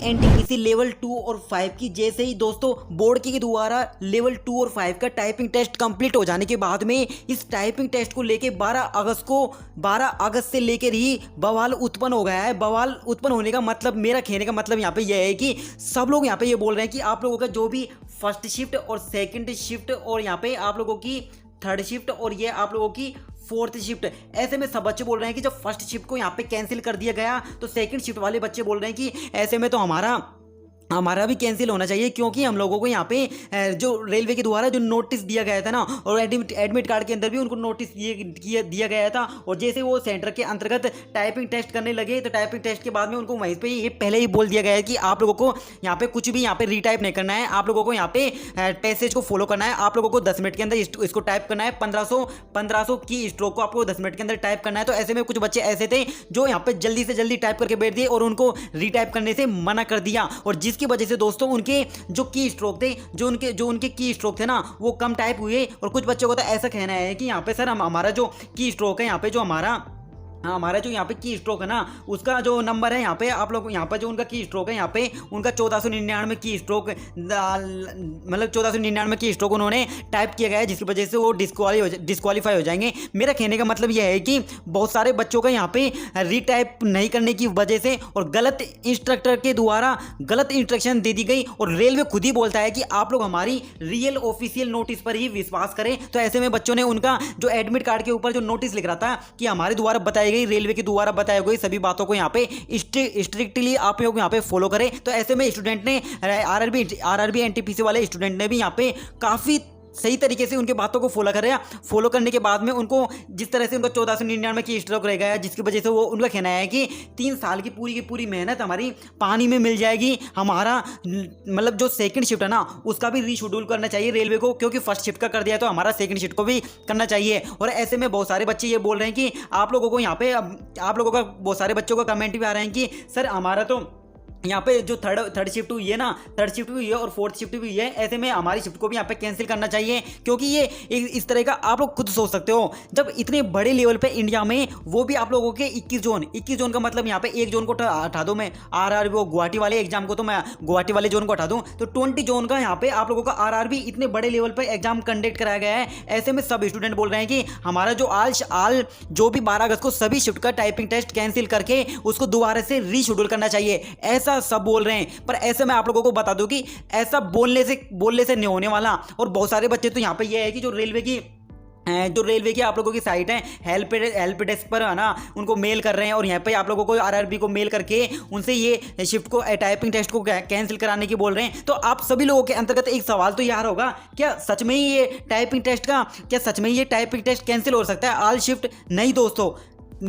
NTPC level 2 और 5 की जैसे ही दोस्तों बोर्ड के द्वारा लेवल 2 और 5 का टाइपिंग टेस्ट कंप्लीट हो जाने के बाद में इस टाइपिंग टेस्ट को लेके 12 अगस्त से लेकर ही बवाल उत्पन्न हो गया है। बवाल उत्पन्न होने का मतलब, मेरा कहने का मतलब यहाँ पे यह है कि सब लोग यहाँ पे ये बोल रहे हैं कि आप लोगों का जो भी फर्स्ट शिफ्ट और सेकंड शिफ्ट और यहाँ पे आप लोगों की थर्ड शिफ्ट और ये आप लोगों की फोर्थ शिफ्ट, ऐसे में सब बच्चे बोल रहे हैं कि जब फर्स्ट शिफ्ट को यहाँ पे कैंसिल कर दिया गया तो सेकंड शिफ्ट वाले बच्चे बोल रहे हैं कि ऐसे में तो हमारा भी कैंसिल होना चाहिए, क्योंकि हम लोगों को यहाँ पे जो रेलवे के द्वारा जो नोटिस दिया गया था ना, और एडमिट कार्ड के अंदर भी उनको नोटिस दिया गया था। और जैसे वो सेंटर के अंतर्गत टाइपिंग टेस्ट करने लगे तो टाइपिंग टेस्ट के बाद में उनको वहीं पे ये पहले ही बोल दिया गया है कि आप लोगों को यहाँ पे कुछ भी यहाँ पे रीटाइप नहीं करना है, आप लोगों को यहाँ पे पैसेज को फॉलो करना है, आप लोगों को 10 मिनट के अंदर इसको टाइप करना है, 1500 की स्ट्रोक को आपको 10 मिनट के अंदर टाइप करना है। तो ऐसे में कुछ बच्चे ऐसे थे जो यहाँ पे जल्दी से जल्दी टाइप करके बैठ दिए और उनको रीटाइप करने से मना कर दिया, और जिसकी वजह से दोस्तों उनके जो की स्ट्रोक थे, जो उनके की स्ट्रोक थे ना, वो कम टाइप हुए। और कुछ बच्चों को तो ऐसा कहना है कि यहाँ पे सर हमारा जो की स्ट्रोक है, यहाँ पे जो हमारा जो यहाँ पे की स्ट्रोक है ना, उसका जो नंबर है यहाँ पे आप लोग यहाँ पे जो उनका की स्ट्रोक है, यहाँ पे उनका 1499 की स्ट्रोक, मतलब 1499 की स्ट्रोक उन्होंने टाइप किया गया है, जिसकी वजह से वो डिस्क्वालीफाई हो जाएंगे। मेरा कहने का मतलब यह है कि बहुत सारे बच्चों का यहाँ पे रीटाइप नहीं करने की वजह से और गलत इंस्ट्रक्टर के द्वारा गलत इंस्ट्रक्शन दे दी गई, और रेलवे खुद ही बोलता है कि आप लोग हमारी रियल ऑफिशियल नोटिस पर ही विश्वास करें। तो ऐसे में बच्चों ने उनका जो एडमिट कार्ड के ऊपर जो नोटिस लिख रहा था कि हमारे द्वारा बताया गई, रेलवे के द्वारा बताई गई सभी बातों को यहाँ पे स्ट्रिक्टली आप लोग यहाँ पे फॉलो करें। तो ऐसे में स्टूडेंट ने आरआरबी एनटीपीसी वाले स्टूडेंट ने भी यहाँ पे काफ़ी सही तरीके से उनके बातों को फॉलो करने के बाद में उनको जिस तरह से उनका 1499 की स्ट्रोक रह गया, जिसकी वजह से वो उनका कहना है कि 3 साल की पूरी मेहनत हमारी पानी में मिल जाएगी। हमारा मतलब जो सेकंड शिफ्ट है ना, उसका भी रीशेड्यूल करना चाहिए रेलवे को, क्योंकि फर्स्ट शिफ्ट का कर दिया तो हमारा सेकंड शिफ्ट को भी करना चाहिए। और ऐसे में बहुत सारे बच्चे ये बोल रहे हैं कि आप लोगों को यहाँ पे आप लोगों का बहुत सारे बच्चों का कमेंट भी आ रहे हैं कि सर हमारा तो यहाँ पे जो थर्ड शिफ्ट हुई है ना, थर्ड शिफ्ट भी हुई है और फोर्थ शिफ्ट भी हुई है, ऐसे में हमारी शिफ्ट को भी यहाँ पे कैंसिल करना चाहिए। क्योंकि ये इस तरह का आप लोग खुद सोच सकते हो, जब इतने बड़े लेवल पे इंडिया में, वो भी आप लोगों के 21 जोन का मतलब यहाँ पे एक जोन को हटा दो, मैं आरआरबी वो गुवाहाटी वाले एग्जाम को तो मैं गुवाहाटी वाले जोन को हटा दूँ, तो 20 जोन का यहाँ पे आप लोगों का आरआरबी इतने बड़े लेवल पर एग्जाम कंडक्ट कराया गया है। ऐसे में सब स्टूडेंट बोल रहे हैं कि हमारा जो भी 12 अगस्त को सभी शिफ्ट का टाइपिंग टेस्ट कैंसिल करके उसको दोबारा से रीशेड्यूल करना चाहिए, ऐसा सब बोल रहे हैं। पर ऐसे मैं आप लोगों को बता दूं कि ऐसा बोलने से नहीं होने वाला। और बहुत सारे बच्चे तो यहाँ पे ये है कि जो रेलवे की आप लोगों की साइट है हेल्प डेस्क पर है ना, उनको मेल कर रहे हैं, और यहाँ पे आप लोगों को आरआरबी को मेल करके उनसे ये शिफ्ट को टाइपिंग टेस्ट को कैंसिल कराने की बोल रहे हैं। तो आप सभी लोगों के अंतर्गत एक सवाल तो यार होगा, क्या सच में ही ये टाइपिंग टेस्ट कैंसिल हो सकता है ऑल शिफ्ट? नहीं दोस्तों,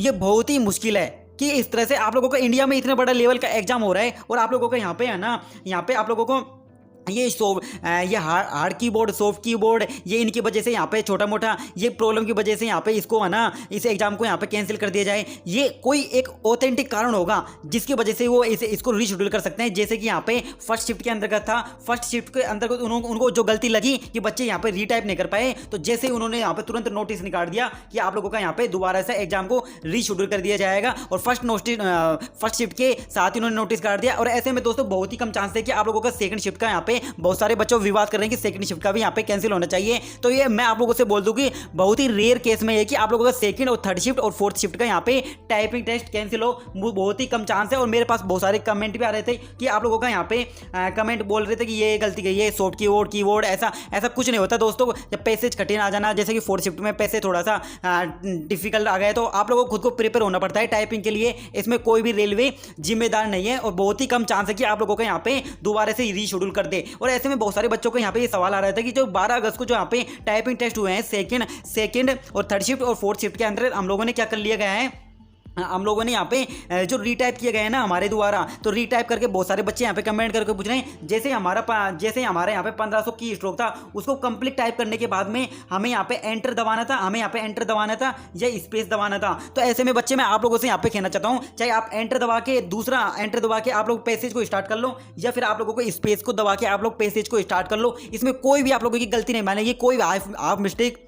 ये बहुत ही मुश्किल है कि इस तरह से आप लोगों को इंडिया में इतने बड़ा लेवल का एग्जाम हो रहा है, और आप लोगों को यहाँ पे है ना, यहाँ पे आप लोगों को ये हार्ड कीबोर्ड, सॉफ्ट कीबोर्ड, ये इनकी वजह से यहाँ पे छोटा मोटा ये प्रॉब्लम की वजह से यहाँ पे इसको है ना, इस एग्जाम को यहाँ पे कैंसिल कर दिया जाए। ये कोई एक ऑथेंटिक कारण होगा जिसकी वजह से वो इसको रीशेड्यूल कर सकते हैं। जैसे कि यहाँ पे फर्स्ट शिफ्ट के अंतर्गत था, फर्स्ट शिफ्ट के अंतर्गत उनको जो गलती लगी कि बच्चे यहाँ पे रीटाइप नहीं कर पाए, तो जैसे ही उन्होंने यहाँ पे तुरंत नोटिस निकाल दिया कि आप लोगों का यहाँ पे दोबारा से एग्जाम को रीशेड्यूल कर दिया जाएगा, और फर्स्ट शिफ्ट के साथ ही उन्होंने नोटिस काट दिया। और ऐसे में दोस्तों बहुत ही कम चांस है कि आप लोगों का सेकंड शिफ्ट का यहाँ पे बहुत सारे बच्चों विवाद कर रहे हैं कि सेकंड शिफ्ट का भी यहाँ पे कैंसिल होना चाहिए। तो ये मैं आप लोगों से बोल दूं कि बहुत ही रेयर केस में है कि आप लोगों का सेकंड और थर्ड शिफ्ट और फोर्थ शिफ्ट का यहाँ पे टाइपिंग टेस्ट कैंसिल हो, बहुत ही कम चांस है। और मेरे पास बहुत सारे कमेंट भी आ रहे थे कि आप लोगों का यहाँ पे कमेंट बोल रहे थे कि ये गलती गई है, सॉफ्ट कीबोर्ड ऐसा कुछ नहीं होता दोस्तों। जब पैसेज कठिन आ जाना, जैसे कि फोर्थ शिफ्ट में पैसे थोड़ा सा डिफिकल्ट आ गए, तो आप लोगों को खुद को प्रिपेयर होना पड़ता है टाइपिंग के लिए। इसमें कोई भी रेलवे जिम्मेदार नहीं है, और बहुत ही कम चांस है कि आप लोगों को यहाँ पे दोबारा से रीशेड्यूल कर दे। और ऐसे में बहुत सारे बच्चों को यहाँ पे ये सवाल आ रहा था कि जो 12 अगस्त को जो यहाँ पे टाइपिंग टेस्ट हुए हैं सेकंड और थर्ड शिफ्ट और फोर्थ शिफ्ट के अंदर हम लोगों ने क्या कर लिया गया है, हम लोगों ने यहाँ पे जो रीटाइप किया गया है ना हमारे द्वारा, तो रीटाइप करके बहुत सारे बच्चे यहाँ पे कमेंट करके पूछ रहे हैं, जैसे हमारे यहाँ पे 1500 की स्ट्रोक था, उसको कंप्लीट टाइप करने के बाद में हमें यहाँ पे एंटर दबाना था या स्पेस दबाना था। तो ऐसे में बच्चे मैं आप लोगों से यहाँ पे कहना चाहता हूँ, चाहे आप दूसरा एंटर दबा के आप लोग पैसेज को स्टार्ट कर लो, या फिर आप लोगों को स्पेस को दबा के आप लोग पैसेज को स्टार्ट कर लो, इसमें कोई भी आप लोगों की गलती नहीं मानेगी, कोई आप मिस्टेक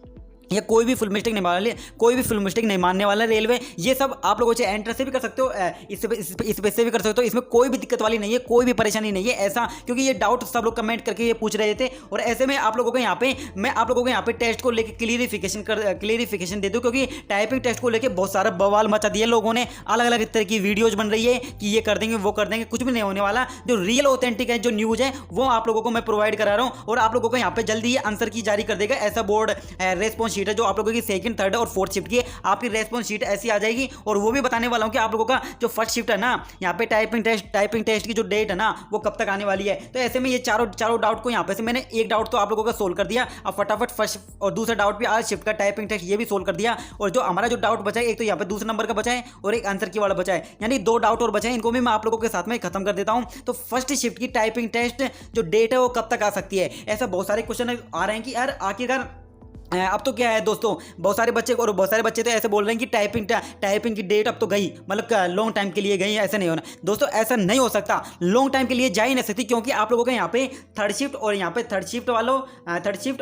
या कोई भी फुल मिस्टेक नहीं मानने वाले, कोई भी फुल मिस्टेक नहीं मानने वाला रेलवे। ये सब आप लोगों से एंटर से भी कर सकते हो, इस पे से भी कर सकते हो, इसमें कोई भी दिक्कत वाली नहीं है, कोई भी परेशानी नहीं है ऐसा, क्योंकि ये डाउट सब लोग कमेंट करके ये पूछ रहे थे। और ऐसे में आप लोगों को यहाँ पे मैं आप लोगों को यहाँ पे टेस्ट को लेकर क्लियरिफिकेशन दे दूँ, क्योंकि टाइपिंग टेस्ट को लेकर बहुत सारा बवाल मचा दिया लोगों ने, अलग अलग तरह की वीडियोज बन रही है कि ये कर देंगे वो कर देंगे, कुछ भी नहीं होने वाला। जो रियल ऑथेंटिक है, जो न्यूज़ है, वो आप लोगों को मैं प्रोवाइड करा रहा हूँ। और आप लोगों को यहाँ पे जल्दी ही आंसर की जारी कर देगा ऐसा बोर्ड रेस्पॉन्स शीट है, जो आप लोगों की सेकंड, थर्ड और फोर्थ शिफ्ट की आपकी रेस्पॉन्स शीट ऐसी आ जाएगी। और वो भी बताने वाला हूं कि आप लोगों का जो फर्स्ट शिफ्ट है ना, यहाँ पे टाइपिंग टेस्ट की जो डेट है ना, वो कब तक आने वाली है। तो ऐसे में ये चारों डाउट को यहाँ पे से मैंने एक डाउट तो आप लोगों का सोल्व कर दिया। अब फटाफट फर्स्ट और दूसरा डाउट भी आज शिफ्ट का टाइपिंग टेस्ट ये भी सोल्व कर दिया। और जो हमारा जो डाउट बचा है, एक तो यहाँ पे दूसरे नंबर का बचा है और एक आंसर की वाला बचा है, यानी 2 डाउट और बचा है। इनको भी मैं आप लोगों के साथ में खत्म कर देता हूँ। तो फर्स्ट शिफ्ट की टाइपिंग टेस्ट जो डेट है वो कब तक आ सकती है, ऐसा बहुत सारे क्वेश्चन आ रहे हैं कि यार आखिरकार अब तो क्या है दोस्तों, बहुत सारे बच्चे तो ऐसे बोल रहे हैं कि टाइपिंग की डेट अब तो गई, मतलब लॉन्ग टाइम के लिए गई। ऐसा नहीं होना दोस्तों, ऐसा नहीं हो सकता, लॉन्ग टाइम के लिए जा ही नहीं सकती, क्योंकि आप लोगों का यहाँ पे थर्ड शिफ्ट और यहाँ पे थर्ड शिफ्ट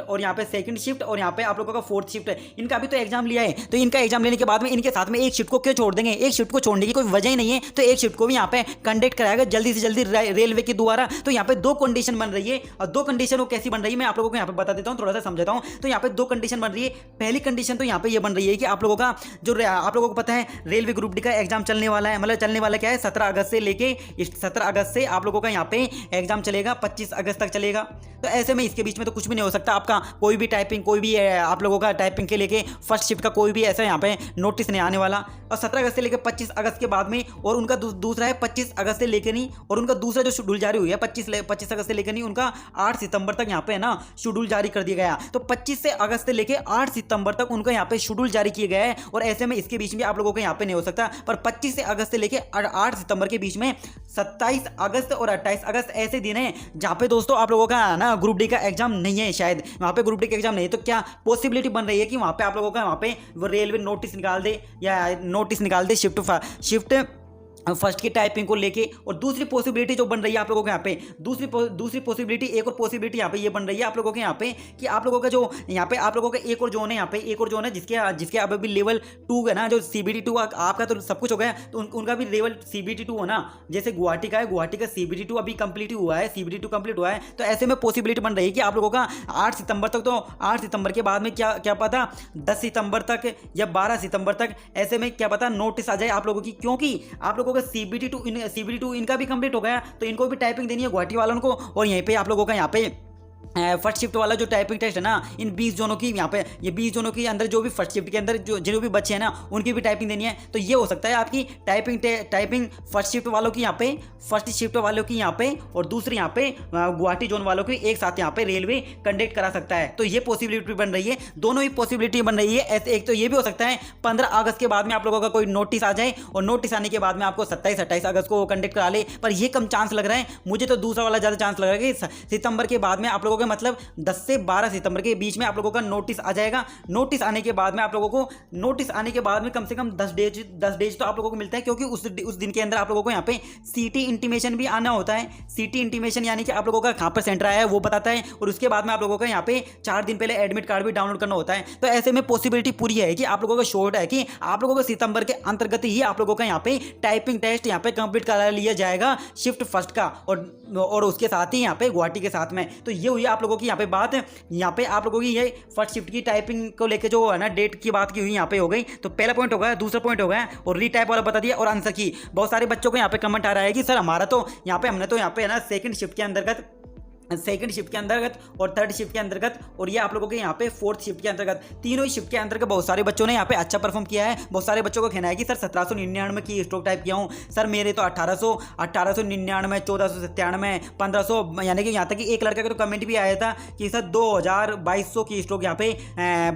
और यहाँ पे सेकंड शिफ्ट और यहाँ पे आप लोगों का फोर्थ शिफ्ट है। इनका अभी तो एग्जाम लिया है, तो इनका एग्जाम लेने के बाद में इनके साथ में एक शिफ्ट को क्यों छोड़ देंगे, एक शिफ्ट को छोड़ने की कोई वजह ही नहीं है। तो एक शिफ्ट को भी यहाँ पे कंडक्ट कराएगा जल्दी से जल्दी रेलवे के द्वारा। तो यहाँ पे 2 कंडीशन बन रही है, और 2 कंडीशन वो कैसी बन रही है मैं आप लोगों को यहाँ पे बता देता हूँ, थोड़ा सा समझाता हूँ। तो यहाँ पे 2 कंडीशन बन रही है। पहली कंडीशन तो यहाँ पे ये बन रही है कि आप लोगों का जो आप लोगों को पता है रेलवे ग्रुप डी का एग्जाम चलने वाला है, मतलब चलने वाला क्या है 17 अगस्त से लेके 17 अगस्त से आप लोगों का यहाँ पे एग्जाम चलेगा, 25 अगस्त तक चलेगा। तो ऐसे में इसके बीच में तो कुछ भी नहीं हो सकता, आपका कोई भी आप लोगों का टाइपिंग के लेके फर्स्ट शिफ्ट का कोई भी ऐसा यहाँ पे नोटिस नहीं आने वाला। और 17 अगस्त से लेकर 25 अगस्त के बाद में, और उनका दूसरा है 25 अगस्त से लेकर नहीं, और उनका दूसरा जो शेड्यूल जारी हुई है 25 अगस्त से लेकर नहीं, उनका 8 सितंबर तक यहाँ पे है ना शेड्यूल जारी कर दिया गया। तो 25 से अगस्त से लेकर 8 सितंबर तक उनका यहाँ पे शेड्यूल जारी किया गया है। और ऐसे में इसके बीच में आप लोगों को यहाँ पे नहीं हो सकता। पर 25 से अगस्त से लेकर 8 सितंबर के बीच में 27 अगस्त और 28 अगस्त ऐसे दिन हैं जहाँ पे दोस्तों आप लोगों का ना ग्रुप डी का एग्जाम नहीं है, शायद वहाँ पे ग्रुप डी का एग्जाम नहीं है। तो क्या पॉसिबिलिटी बन रही है कि वहाँ पे आप लोगों का वहाँ पे वो रेलवे नोटिस निकाल दे शिफ्ट फर्स्ट की टाइपिंग को लेके। और दूसरी पॉसिबिलिटी जो बन रही है आप लोगों के यहाँ पे, दूसरी पॉसिबिलिटी, एक और पॉसिबिलिटी यहाँ पे ये बन रही है आप लोगों के यहाँ पे कि आप लोगों का जो यहाँ पे आप लोगों का एक और जोन है, यहाँ पे एक और जोन है जिसके अब भी लेवल 2 है ना, जो CBT 2 आपका तो सब कुछ हो गया, तो उनका भी लेवल CBT 2 हो ना। जैसे गुवाहाटी का CBT 2 अभी कंप्लीट हुआ है, CBT 2 कंप्लीट हुआ है। तो ऐसे में पॉसिबिलिटी बन रही है कि आप लोगों का 8 सितंबर तक, तो 8 सितंबर के बाद में क्या पता 10 सितंबर तक या 12 सितंबर तक, ऐसे में क्या पता नोटिस आ जाए आप लोगों की, क्योंकि आप लोगों का CBT 2 इनका भी कंप्लीट हो गया। तो इनको भी टाइपिंग देनी है गुवाहाटी वालों को। और यहीं पे आप लोगों का यहाँ पे फर्स्ट शिफ्ट वाला जो टाइपिंग टेस्ट है ना, इन 20 जोनों की यहाँ पे, ये 20 जोनों के अंदर जो भी फर्स्ट शिफ्ट के अंदर जो भी बच्चे हैं ना, उनकी भी टाइपिंग देनी है। तो ये हो सकता है आपकी टाइपिंग फर्स्ट शिफ्ट वालों की यहाँ पे और दूसरी यहाँ पे गुवाहाटी जोन वालों की एक साथ यहाँ पे रेलवे कंडक्ट करा सकता है। तो ये पॉसिबिलिटी बन रही है, दोनों ही पॉसिबिलिटी बन रही है। ऐसे एक तो ये भी हो सकता है 15 अगस्त के बाद में आप लोगों का कोई नोटिस आ जाए, और नोटिस आने के बाद में आपको 27-28 अगस्त को कंडक्ट करा ले। पर ये कम चांस लग रहा है मुझे, तो दूसरा वाला ज़्यादा चांस लग रहा है कि सितंबर के बाद में आप लोगों मतलब 10 से 12 सितंबर के बीच में आप लोगों का नोटिस आ जाएगा। नोटिस आने के बाद में आप लोगों को कम से कम 10 डेज तो आप लोगों को मिलता है, क्योंकि उस दिन के अंदर आप लोगों को यहाँ पे सीटी इंटीमेशन भी आना होता है। सीटी इंटीमेशन यानी कि आप लोगों का कहाँ पर सेंटर आया है वो बताता है, और उसके बाद में आप लोगों का यहाँ पे 4 दिन पहले एडमिट कार्ड भी डाउनलोड करना होता है। तो ऐसे में पॉसिबिलिटी पूरी है कि आप लोगों का शॉर्ट है कि आप लोगों को सितंबर के अंतर्गत ही आप लोगों का यहाँ पे टाइपिंग टेस्ट यहाँ पे कंप्लीट करा लिया जाएगा शिफ्ट फर्स्ट का, और उसके साथ ही यहाँ पे गुवाहाटी के साथ में। तो ये हुई आप लोगों की यहाँ पे बात। यहाँ पे आप लोगों की ये फर्स्ट शिफ्ट की टाइपिंग को लेके जो है ना डेट की बात की हुई यहाँ पे हो गई। तो पहला पॉइंट हो गया, दूसरा पॉइंट हो गया और रीटाइप वाला बता दिया और आंसर की। बहुत सारे बच्चों को यहाँ पे कमेंट आ रहा है कि सर हमारा तो यहाँ पे हमने तो यहाँ पे है ना सेकंड शिफ्ट के अंतर्गत और थर्ड शिफ्ट के अंतर्गत, और ये आप लोगों के यहाँ पे फोर्थ शिफ्ट के अंतर्गत, तीनों ही शिफ्ट के अंतर्गत बहुत सारे बच्चों ने यहाँ पे अच्छा परफॉर्म किया है। बहुत सारे बच्चों का कहना है कि सर 1799 की स्ट्रोक टाइप किया हूँ सर, मेरे तो 1899, 1497, 1500, यानी कि यहाँ तक कि एक लड़का का तो कमेंट भी आया था कि सर 2200 की स्ट्रोक यहाँ पे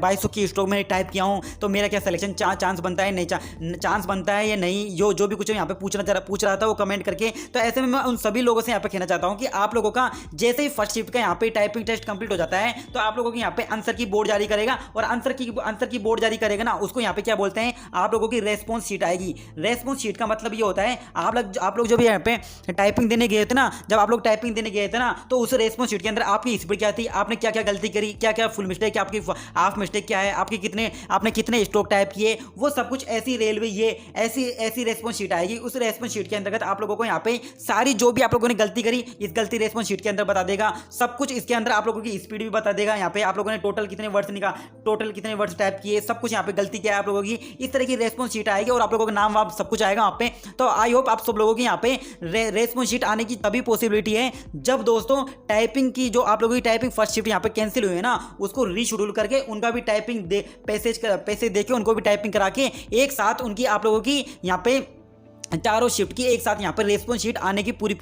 2200 की स्ट्रोक में टाइप किया हूँ, तो मेरा क्या सिलेक्शन चांस बनता है, नहीं चांस बनता है या नहीं, जो भी कुछ यहाँ पे पूछ रहा था वो कमेंट करके। तो ऐसे में मैं उन सभी लोगों से यहाँ पे कहना चाहता हूँ कि आप लोगों का जैसे ही फर्स्ट शिफ्ट का यहाँ पे टाइपिंग टेस्ट कंप्लीट हो जाता है तो आप लोगों को यहाँ पे आंसर की बोर्ड जारी करेगा, और आंसर की बोर्ड जारी करेगा ना, उसको यहाँ पे क्या बोलते हैं, आप लोगों की रेस्पॉन्स शीट आएगी। रेस्पॉन्स शीट का मतलब ये होता है आप लोग जब यहाँ पे टाइपिंग देने गए थे ना, जब आप लोग टाइपिंग देने गए थे ना, तो उस रेस्पॉन्स शीट के अंदर आपकी स्पीड क्या थी, आपने क्या क्या गलती करी, क्या क्या फुल मिस्टेक है, आपकी हाफ मिस्टेक क्या है, आपने कितने स्ट्रोक टाइप किए, वो सब कुछ ऐसी रेलवे ये ऐसी रेस्पॉन्स शीट आएगी। उस रेस्पॉन्स शीट के अंतर्गत आप लोगों को यहाँ पे सारी जो भी आप लोगों ने गलती करी, इस गलती रेस्पॉन्स शीट के अंदर बता देगा सब कुछ। इसके अंदर आप लोगों की स्पीड भी बता देगा, यहाँ पे आप लोगों ने टोटल कितने वर्ड्स टाइप किए, सब कुछ यहाँ पे गलती क्या है आप लोगों की, इस तरह की रेस्पॉन्स शीट आएगी और आप लोगों का नाम वाम सब कुछ आएगा वहाँ पे। तो आई होप आप सब लोगों की यहाँ पे रेस्पॉन्स शीट आने की तभी पॉसिबिलिटी है जब दोस्तों टाइपिंग की जो आप लोगों की टाइपिंग फर्स्ट शिफ्ट यहाँ पे कैंसिल हुई है ना, उसको रीशेड्यूल करके उनका भी टाइपिंग पैसे दे के उनको भी टाइपिंग करा के एक साथ उनकी आप लोगों की यहाँ पे चारों शिफ्ट की एक साथ यहाँ पर रेस्पॉन्स शीट आने की पूरी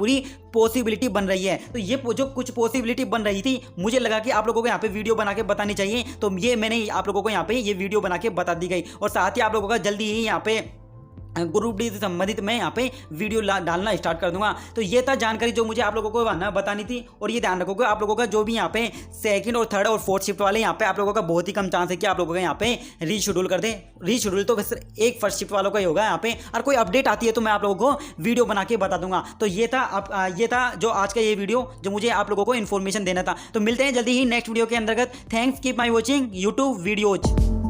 पॉसिबिलिटी बन रही है। तो ये जो कुछ पॉसिबिलिटी बन रही थी, मुझे लगा कि आप लोगों को यहाँ पे वीडियो बना के बतानी चाहिए, तो ये मैंने आप लोगों को यहाँ पे ये वीडियो बना के बता दी गई। और साथ ही आप लोगों का जल्दी ही यहाँ पे ग्रुप डी से संबंधित मैं यहाँ पे वीडियो डालना स्टार्ट कर दूंगा। तो ये था जानकारी जो मुझे आप लोगों को बतानी थी। और ये ध्यान रखोगे आप लोगों का जो भी यहाँ पे सेकंड और थर्ड और फोर्थ शिफ्ट वाले यहाँ पे आप लोगों का बहुत ही कम चांस है कि आप लोगों का यहाँ पे रीशेड्यूल कर दे। रीशेड्यूल तो बस एक फर्स्ट शिफ्ट वालों का ही होगा यहाँ पे, और कोई अपडेट आती है तो मैं आप लोगों को वीडियो बना के बता दूंगा। तो ये था जो आज का ये वीडियो जो मुझे आप लोगों को इन्फॉर्मेशन देना था। तो मिलते हैं जल्दी ही नेक्स्ट वीडियो के अंतर्गत। Thanks, keep my watching YouTube videos.